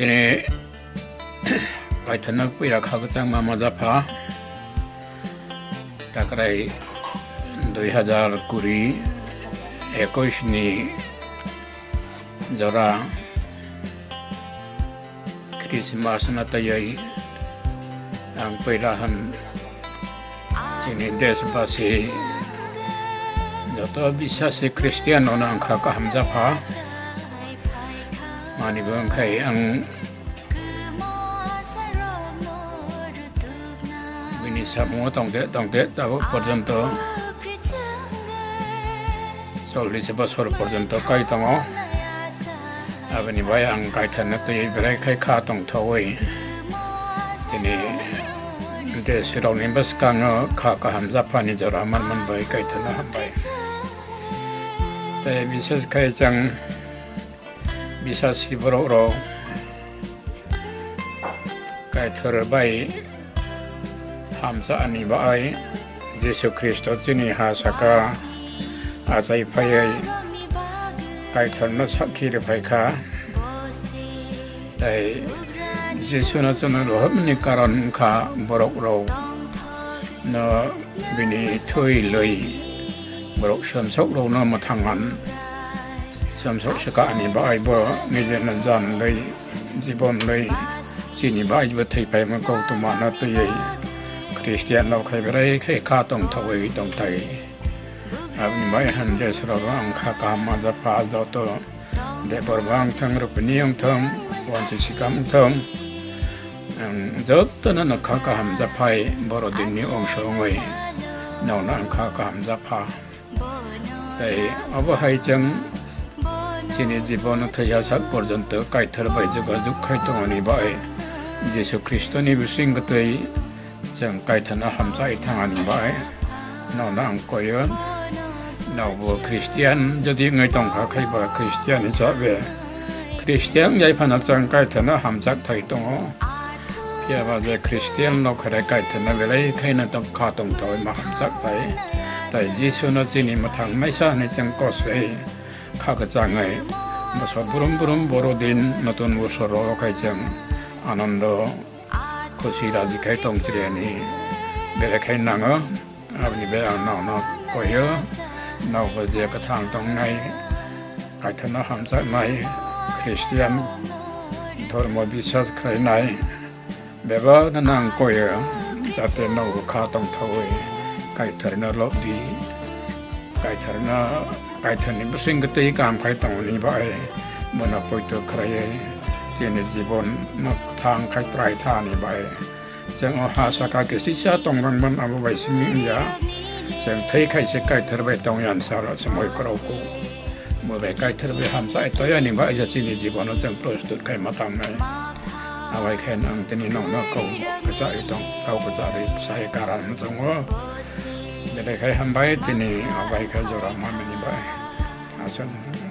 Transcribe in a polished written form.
ทีนี้ไก่ทนักปีราคาก็จังมาจะพาตะไคร้2021นี้จราคริสต์มาสนัตยัยอังเปล่าหันที่นี่เดชบาสีจะตัวบิชาสิคริสเตียนนนังข้าก็หัมจะพามานิบังใครอังวินิสัมโมต้องเดตาวปรจันโตโซลิสบาสโรปรจันโตใครต้องอ๋อวันนี้ไปอังไก่ทันนัตยัยไปได้ใครข้าต้องทวีทีนี้เดชเราเนี่ยบัสกังข้าก็หัมจะพานิจรามันไปไก่ทันหัมไปแต่บิชาใครจังbisa si bro kai terbai hamza ani bai Yesus Kristus ini hasaka azai pai kai thorna sakhi re pai kha dai Yesus na chona ro ni karon kha borok ro no bini thui loi borok sam sok ro no ma thanganสมศกสกัดนี่บ่ายบ่มีเรื่องจันเลยจีบอมเลยจีนี่บ่ายบ่ที่ไปมันก็ตัวมันตัวใหญ่คริสเตียนเราใครไปได้ใครข้าต้องทวีต้องไทยอันนี้บ่ายหันเดชเราบ้างข้ากามาจะพาเจ้าตัวเด็กบริวารทั้งรูปนิยมทั้งวันศิษย์กรรมทั้งเจ้าตัวนั้นข้ากามจะพายบริดินนี้องค์ชงไว้นอกนั้นข้ากามจะพาแต่เอาไว้ให้จังที่นี่จีบอนุทยาสักปรจันตไก่ทรไปจะก็จุกไข่ตัวนี้บ่อยเยซูคริสต์นี่วิสิงก็ตัวจังไก่ทนะหำใจทางนี้บ่อยนอกนั้นก็เยอะนอกว่าคริสเตียนจะดีไงต้องข้าใครบ่คริสเตียนนี่จะเวคริสเตียนใหญ่พนักจังไก่ทนะหำจักไทยตรงเพียงว่าจะคริสเตียนเราใครไก่ทนะเวลาใครนั่นต้องข้าต้องถอยมาหำจักไทยแต่เยซูนั่นที่นี่มาทางไม่ใช่ในจังก็เสียข้าก็จะไงมาสอบบุรุมบรดินนตุนวุฒิโรใครจังอานันโดโคชิราจิใครต้องเรียนนี่เบลใครนั่งอันนี้เบลนอกก็เยอะนอกก็เจอกระทางตรงไหนไก่ทนะหำใจไหมคริสเตียนทรมบิชาใครไหนแบบว่านั่งก็เยอะจะเป็นนอกข้าต้องทวีไก่ทนะลบดีไก่ทนะไก่ทนี่เป็นสิ่งที่การใครต้องนี้ไปมันเอาไปตัวใครที่ในจีบนนักทางใครไตรท่านี้ไปจังอาสาการเกษตรต้องรังมันเอาไว้สิมิยาจังไทยใครจะไก่ทไปต้องยันสารสมัยกราวกูเมื่อไปไก่ทไปทำสายตัวยันนี่ไปจะที่ในจีบนจังโปรดตุดใครมาทำไหมเอาไว้แค่นั่งที่นี่น้องนักเขาก็จะต้องเขาก็จะได้ใช้การมันจังว่าจะได้ใครทำไปที่นี่เอาไว้แค่จะรับมันไม่ได้อาจารย์